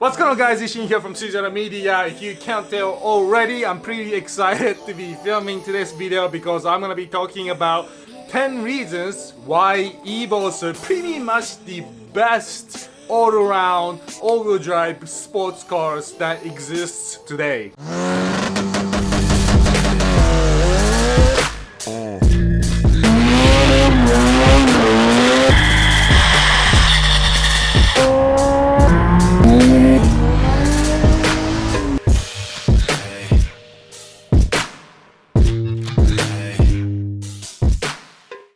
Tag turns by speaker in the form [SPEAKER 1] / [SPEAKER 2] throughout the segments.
[SPEAKER 1] What's going on, guys? Ishin here from CZeroMedia. If you can't tell already, I'm pretty excited to be filming today's video because I'm gonna be talking about 10 reasons why Evos are pretty much the best all-around all-wheel drive sports cars that exists today.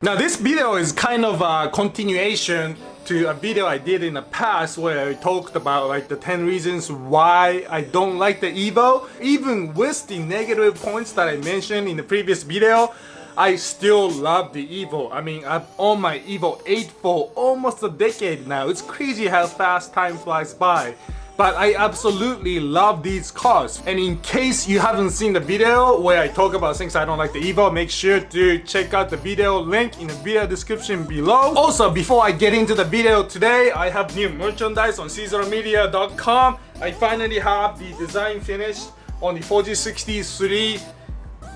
[SPEAKER 1] Now this video is kind of a continuation to a video I did in the past where I talked about like the 10 reasons why I don't like the Evo. Even with the negative points that I mentioned in the previous video, I still love the Evo. I mean, I've owned my Evo 8 for almost a decade now. It's crazy how fast time flies by. But I absolutely love these cars. And in case you haven't seen the video where I talk about things I don't like the Evo, make sure to check out the video link in the video description below. Also, before I get into the video today, I have new merchandise on CZeroMedia.com. I finally have the design finished on the 4063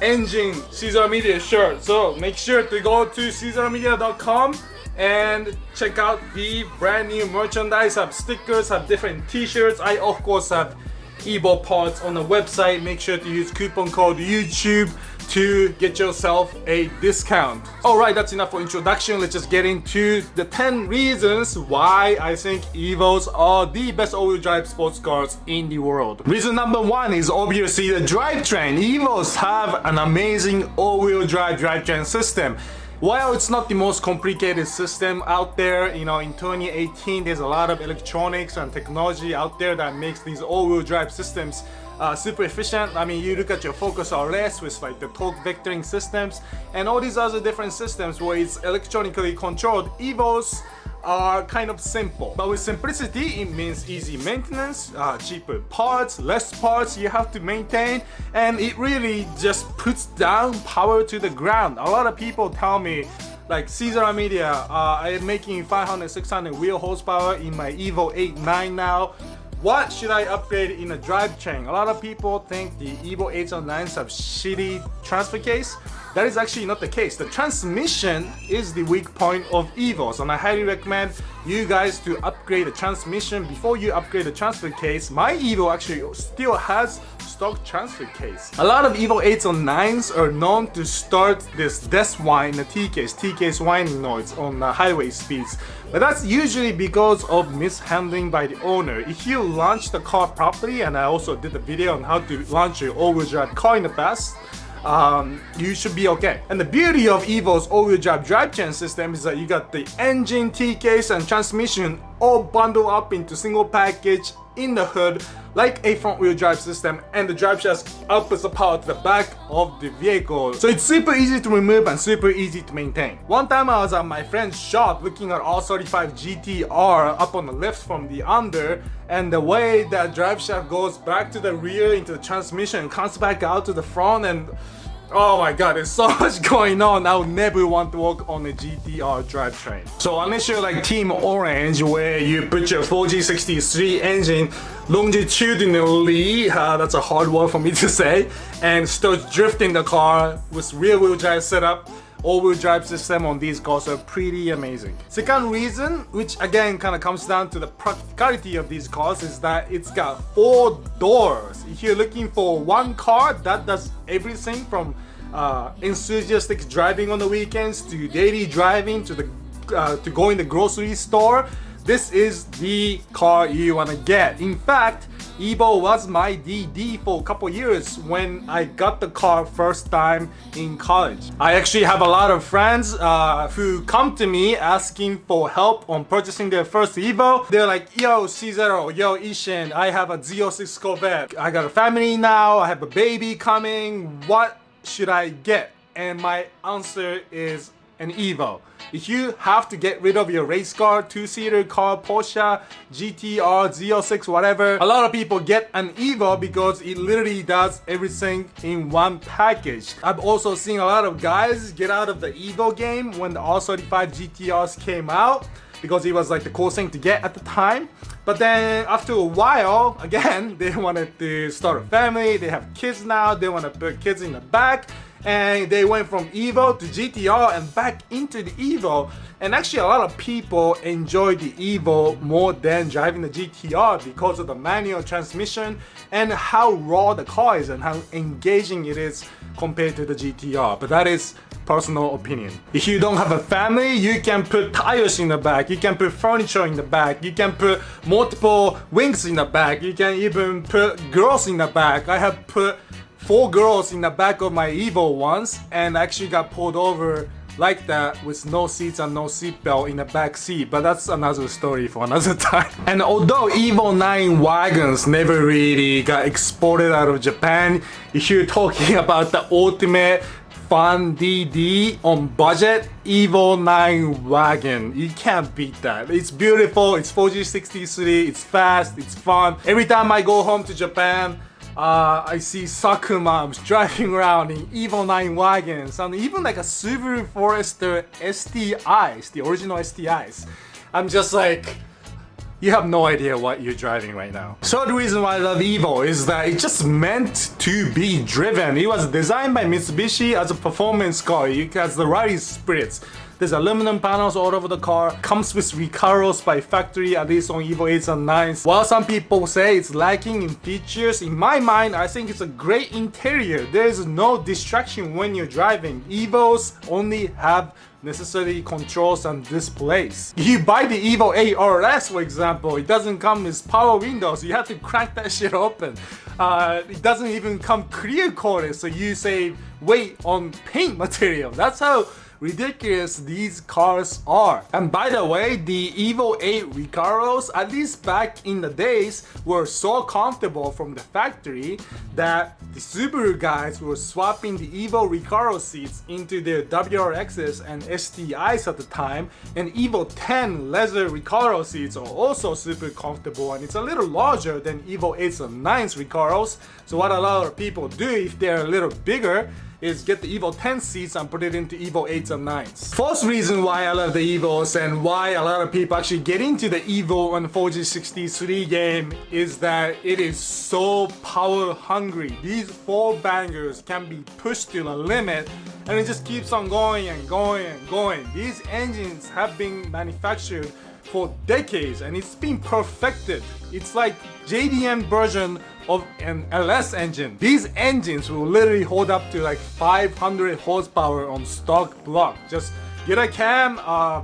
[SPEAKER 1] engine CZeroMedia shirt. So make sure to go to CZeroMedia.com and check out the brand new merchandise. I have stickers, have different t-shirts. I of course have Evo parts on the website. Make sure to use coupon code YouTube to get yourself a discount. Alright, that's enough for introduction. Let's just get into the 10 reasons why I think Evos are the best all-wheel drive sports cars in the world. Reason number one is obviously the drivetrain. Evos have an amazing all-wheel drive drivetrain system. While it's not the most complicated system out there, you know, in 2018 there's a lot of electronics and technology out there that makes these all-wheel drive systems super efficient. I mean, you look at your Focus RS with like the torque vectoring systems and all these other different systems where it's electronically controlled. Evos are kind of simple, but with simplicity it means easy maintenance, cheaper parts, less parts you have to maintain, and it really just puts down power to the ground. A lot of people tell me like, CZeroMedia, I am making 500-600 wheel horsepower in my Evo 8-9 now. What should I upgrade in a drivetrain? A lot of people think the Evo 8s or 9s have shitty transfer case. That is actually not the case. The transmission is the weak point of Evos, and I highly recommend you guys to upgrade the transmission before you upgrade the transfer case. My Evo actually still has stock transfer case. A lot of Evo 8s or 9s are known to start this death whine, the T-case whining noise on highway speeds. But that's usually because of mishandling by the owner. If you launch the car properly, and I also did a video on how to launch your all-wheel drive car in the past, you should be okay. And the beauty of Evo's all-wheel drive drivetrain system is that you got the engine, T-case, and transmission all bundled up into single package in the hood like a front-wheel drive system, and the drive shaft outputs the power to the back of the vehicle. So it's super easy to remove and super easy to maintain. One time I was at my friend's shop looking at R35 GTR up on the left from the under, and the way that drive shaft goes back to the rear into the transmission and comes back out to the front, and oh my god, there's so much going on. I would never want to work on a GTR drivetrain. So unless you're like Team Orange, where you put your 4G63 engine longitudinally, that's a hard word for me to say, and start drifting the car with rear-wheel drive setup, all-wheel drive system on these cars are pretty amazing. Second reason, which again kind of comes down to the practicality of these cars, is that it's got 4 doors. If you're looking for one car that does everything from enthusiastic driving on the weekends to daily driving to going to the grocery store, this is the car you want to get. In fact, Evo was my DD for a couple years when I got the car first time in college. I actually have a lot of friends who come to me asking for help on purchasing their first Evo. They're like, yo CZero, yo Ishin, I have a Z06 Corvette. I got a family now, I have a baby coming. What should I get? And my answer is an Evo. If you have to get rid of your race car, two-seater car, Porsche, GTR, Z06, whatever, a lot of people get an Evo because it literally does everything in one package. I've also seen a lot of guys get out of the Evo game when the R35 GTRs came out. because it was like the cool thing to get at the time. But then after a while, again, they wanted to start a family, they have kids now, they want to put kids in the back, and they went from Evo to GTR and back into the Evo. And actually a lot of people enjoy the Evo more than driving the GTR because of the manual transmission and how raw the car is and how engaging it is compared to the GTR. But that is personal opinion. If you don't have a family, you can put tires in the back, you can put furniture in the back, you can put multiple wings in the back, you can even put girls in the back. I have put 4 girls in the back of my Evo once and actually got pulled over like that with no seats and no seatbelt in the back seat, but that's another story for another time. And although Evo 9 wagons never really got exported out of Japan, if you're talking about the ultimate fun DD on budget, Evo 9 wagon, you can't beat that. It's beautiful, it's 4G63, it's fast, it's fun. Every time I go home to Japan, I see soccer moms driving around in Evo 9 wagons and even like a Subaru Forester STIs, the original STIs. I'm just like, you have no idea what you're driving right now. So the reason why I love Evo is that it's just meant to be driven. It was designed by Mitsubishi as a performance car. It has the Rarity spirits. There's aluminum panels all over the car. Comes with Recaros by factory, at least on Evo 8s and 9s. While some people say it's lacking in features, in my mind, I think it's a great interior. There's no distraction when you're driving. Evos only have necessary controls and displays. If you buy the Evo 8 RS, for example, it doesn't come with power windows. You have to crank that shit open. It doesn't even come clear coated, so you save weight on paint material. That's how ridiculous these cars are. And by the way, the Evo 8 Recaros, at least back in the days, were so comfortable from the factory that the Subaru guys were swapping the Evo Recaro seats into their WRXs and STIs at the time, and Evo 10 leather Recaro seats are also super comfortable, and it's a little larger than Evo 8s and 9s Recaros. So what a lot of people do if they're a little bigger is get the Evo 10 seats and put it into Evo 8s and 9s. First reason why I love the Evos and why a lot of people actually get into the Evo on 4G63 game is that it is so power hungry. These 4 bangers can be pushed to the limit and it just keeps on going and going and going. These engines have been manufactured for decades and it's been perfected. It's like JDM version of an LS engine. These engines will literally hold up to like 500 horsepower on stock block. Just get a cam,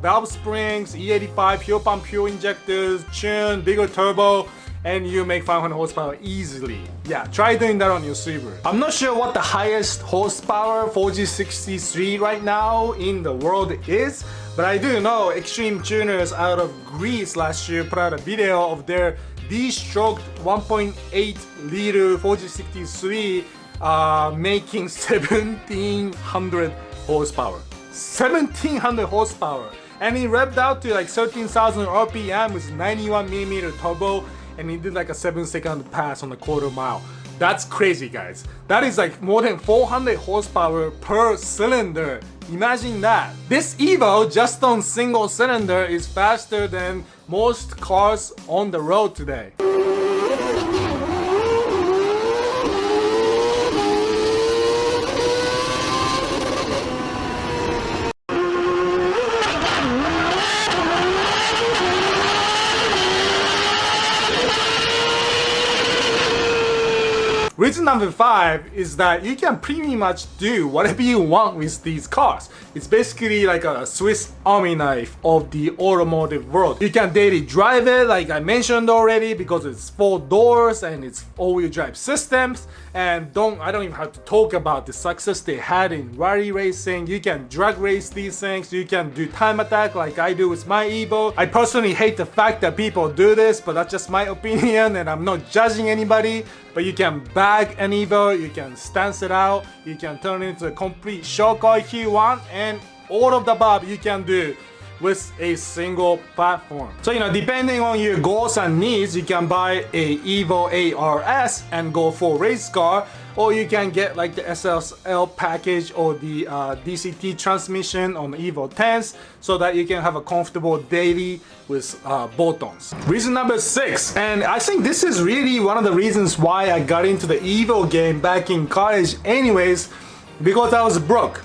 [SPEAKER 1] valve springs, E85, fuel pump, fuel injectors, tune, bigger turbo, and you make 500 horsepower easily. Yeah, try doing that on your Subaru. I'm not sure what the highest horsepower 4G63 right now in the world is, but I do know Extreme Tuners out of Greece last year put out a video of their D-stroked 1.8 liter 4G63 making 1700 horsepower. 1700 horsepower. And it revved out to like 13,000 RPM with 91mm turbo, and he did like a 7-second pass on a quarter mile. That's crazy, guys. That is like more than 400 horsepower per cylinder. Imagine that. This Evo just on single cylinder is faster than most cars on the road today. Reason number 5 is that you can pretty much do whatever you want with these cars. It's basically like a Swiss Army knife of the automotive world. You can daily drive it like I mentioned already because it's 4 doors and it's all-wheel drive systems. And I don't even have to talk about the success they had in rally racing. You can drag race these things. You can do time attack like I do with my Evo. I personally hate the fact that people do this, but that's just my opinion and I'm not judging anybody. But you can bag an Evo, you can stance it out, you can turn it into a complete show car if you want, and all of the above you can do with a single platform. So depending on your goals and needs, you can buy a Evo ARS and go for race car, or you can get like the SSL package or the DCT transmission on Evo 10s so that you can have a comfortable daily with buttons. Reason number 6, and I think this is really one of the reasons why I got into the Evo game back in college anyways, because I was broke.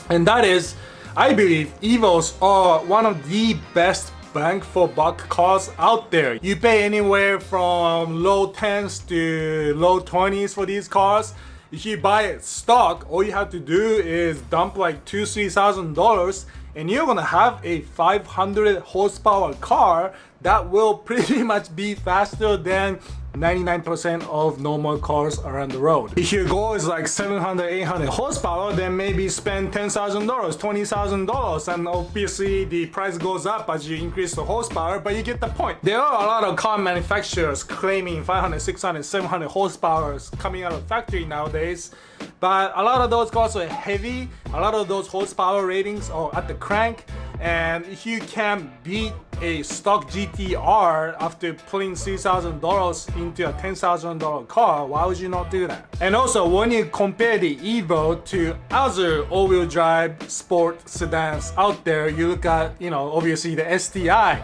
[SPEAKER 1] And that is, I believe Evos are one of the best bang for buck cars out there. You pay anywhere from low 10s to low 20s for these cars. If you buy it stock, all you have to do is dump like $2,000-$3,000 and you're gonna have a 500 horsepower car that will pretty much be faster than 99% of normal cars around the road. If your goal is like 700-800 horsepower, then maybe spend $10,000, $20,000, and obviously the price goes up as you increase the horsepower, but you get the point. There are a lot of car manufacturers claiming 500, 600, 700 horsepower coming out of the factory nowadays, but a lot of those cars are heavy, a lot of those horsepower ratings are at the crank, and if you can beat a stock GTR after putting $3,000 into a $10,000 car, why would you not do that? And also, when you compare the Evo to other all-wheel drive sport sedans out there, you look at, obviously the STI,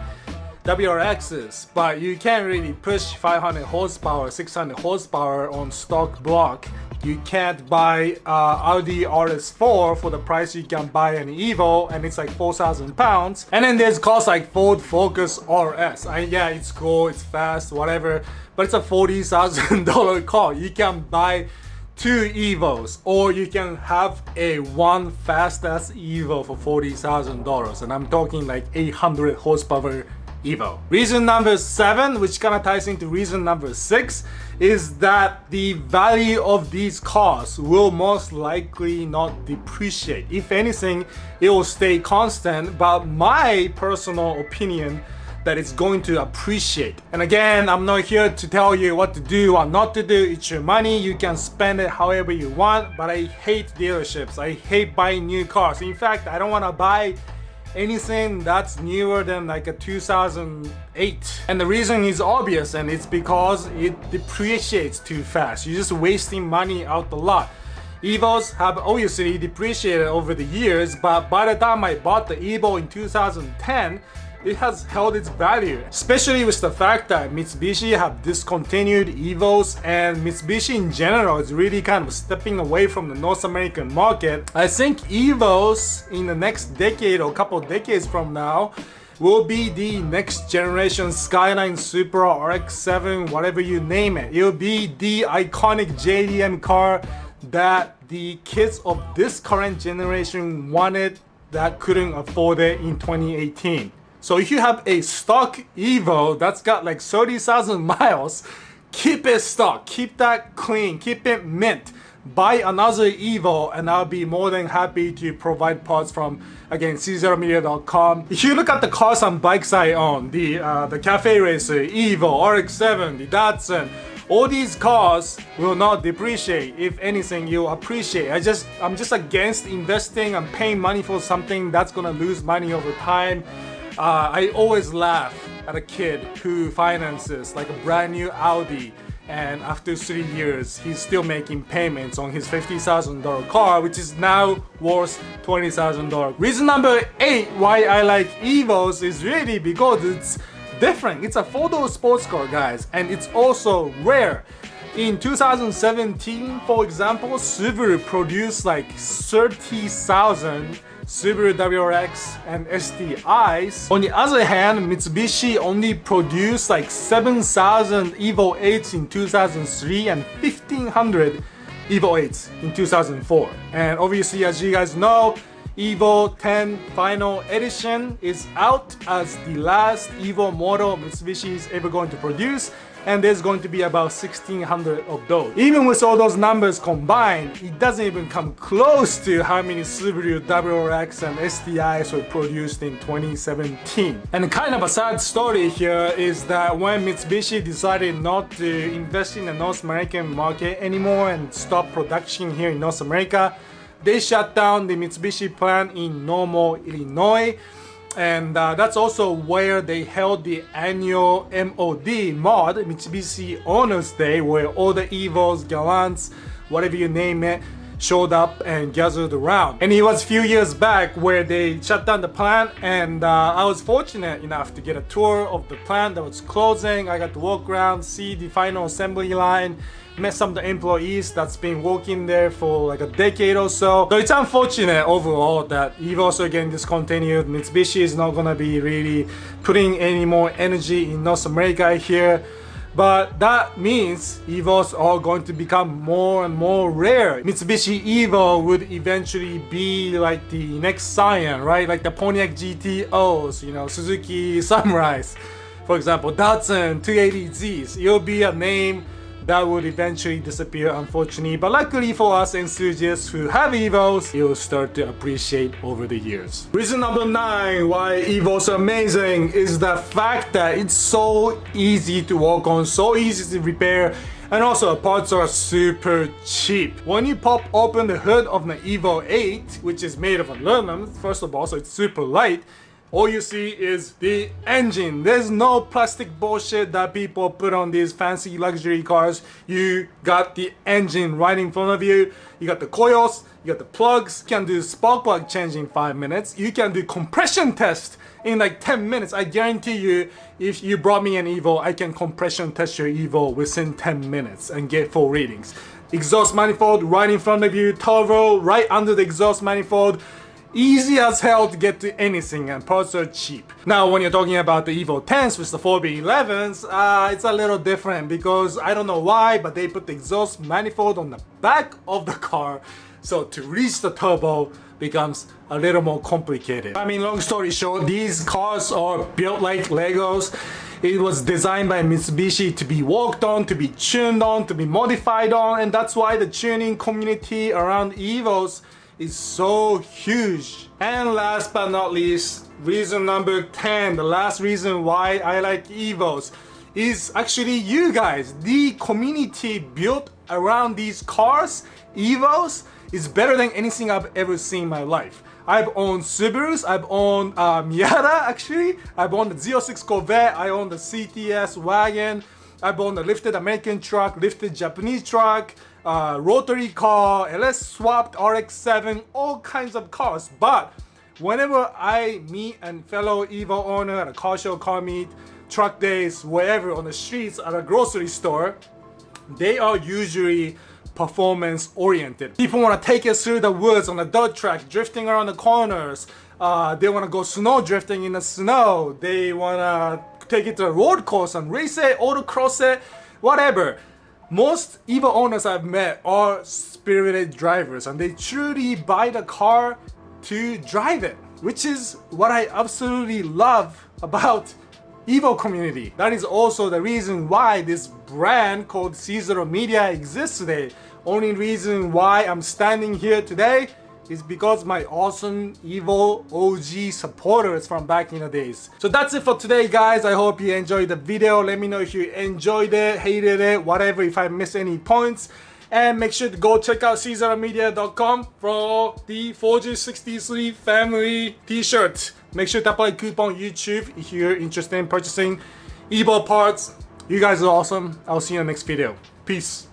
[SPEAKER 1] WRXs, but you can't really push 500 horsepower, 600 horsepower on stock block. You can't buy AWD RS4 for the price you can buy an Evo, and it's like 4,000 pounds. And then there's cars like Ford Focus RS. Yeah, it's cool, it's fast, whatever, but it's a $40,000 car. You can buy 2 Evos, or you can have a one fast-ass Evo for $40,000, and I'm talking like 800 horsepower Evo. Reason number 7, which kind of ties into reason number 6, is that the value of these cars will most likely not depreciate. If anything, it will stay constant, but my personal opinion that it's going to appreciate. And again, I'm not here to tell you what to do or not to do. It's your money, you can spend it however you want, but I hate dealerships. I hate buying new cars. In fact, I don't want to buy anything that's newer than like a 2008. And the reason is obvious, and it's because it depreciates too fast. You're just wasting money out the lot. Evos have obviously depreciated over the years, but by the time I bought the Evo in 2010, it has held its value, especially with the fact that Mitsubishi have discontinued Evos, and Mitsubishi in general is really kind of stepping away from the North American market. I think Evos in the next decade or couple decades from now will be the next generation Skyline, Supra, RX-7, whatever you name it. It will be the iconic JDM car that the kids of this current generation wanted that couldn't afford it in 2018. So if you have a stock Evo that's got like 30,000 miles, keep it stock, keep that clean, keep it mint. Buy another Evo and I'll be more than happy to provide parts from, again, CZeroMedia.com. If you look at the cars and bikes I own, the Cafe Racer, Evo, RX-7, the Datsun, all these cars will not depreciate. If anything, you'll appreciate. I'm just against investing and paying money for something that's gonna lose money over time. I always laugh at a kid who finances like a brand new Audi, and after 3 years he's still making payments on his $50,000 car, which is now worth $20,000. Reason number 8 why I like Evos is really because it's different. It's a 4-door sports car, guys, and it's also rare. In 2017, for example, Subaru produced like 30,000 Subaru WRX and STIs. On the other hand, Mitsubishi only produced like 7,000 Evo 8s in 2003 and 1,500 Evo 8s in 2004. And obviously, as you guys know, Evo 10 Final Edition is out as the last Evo model Mitsubishi is ever going to produce, and there's going to be about 1,600 of those. Even with all those numbers combined, it doesn't even come close to how many Subaru WRX and STIs were produced in 2017. And kind of a sad story here is that when Mitsubishi decided not to invest in the North American market anymore and stop production here in North America, they shut down the Mitsubishi plant in Normal, Illinois. and that's also where they held the annual mod Mitsubishi Owners Day, where all the Evos, Gallants, whatever you name it, showed up and gathered around. And it was a few years back where they shut down the plant, and I was fortunate enough to get a tour of the plant that was closing. I got to walk around, see the final assembly line, met some of the employees that's been working there for like a decade or so. So it's unfortunate overall that Evos are getting discontinued. Mitsubishi is not gonna be really putting any more energy in North America here. But that means Evos are going to become more and more rare. Mitsubishi Evo would eventually be like the next Scion, right? Like the Pontiac GTOs, you know, Suzuki Samurais, for example, Datsun 280Zs. It'll be a name that would eventually disappear, unfortunately. But luckily for us enthusiasts who have Evos, you'll start to appreciate over the years. Reason number 9 why Evos are amazing is the fact that it's so easy to work on, so easy to repair, and also the parts are super cheap. When you pop open the hood of the Evo 8, which is made of aluminum, first of all, so it's super light, all you see is the engine. There's no plastic bullshit that people put on these fancy luxury cars. You got the engine right in front of you. You got the coils, you got the plugs. You can do spark plug change in 5 minutes. You can do compression test in like 10 minutes. I guarantee you, if you brought me an Evo, I can compression test your Evo within 10 minutes and get full readings. Exhaust manifold right in front of you. Turbo right under the exhaust manifold. Easy as hell to get to anything, and parts are cheap. Now when you're talking about the Evo 10s with the 4B11s, it's a little different because I don't know why, but they put the exhaust manifold on the back of the car, so to reach the turbo becomes a little more complicated. I mean, long story short, these cars are built like Legos. It was designed by Mitsubishi to be worked on, to be tuned on, to be modified on, and that's why the tuning community around Evos is so huge. And last but not least, reason number 10, the last reason why I like Evos, is actually you guys. The community built around these cars, Evos, is better than anything I've ever seen in my life. I've owned Subarus, I've owned Miata actually, I've owned the Z06 Corvette, I own the CTS wagon, I've owned the lifted American truck, lifted Japanese truck, rotary car, LS swapped, RX-7, all kinds of cars. But whenever I meet a fellow Evo owner at a car show, car meet, truck days, wherever on the streets, at a grocery store, they are usually performance oriented. People want to take us through the woods on the dirt track, drifting around the corners. They want to go snow drifting in the snow. They want to take it to a road course and race it, autocross it, whatever. Most Evo owners I've met are spirited drivers, and they truly buy the car to drive it, which is what I absolutely love about Evo community. That is also the reason why this brand called CZeroMedia exists today. Only reason why I'm standing here today is because my awesome Evo OG supporters from back in the days. So that's it for today, guys. I hope you enjoyed the video. Let me know if you enjoyed it, hated it, whatever, if I missed any points. And make sure to go check out CZeroMedia.com for the 4G63 family t-shirt. Make sure to apply coupon YouTube if you're interested in purchasing Evo parts. You guys are awesome. I'll see you in the next video. Peace.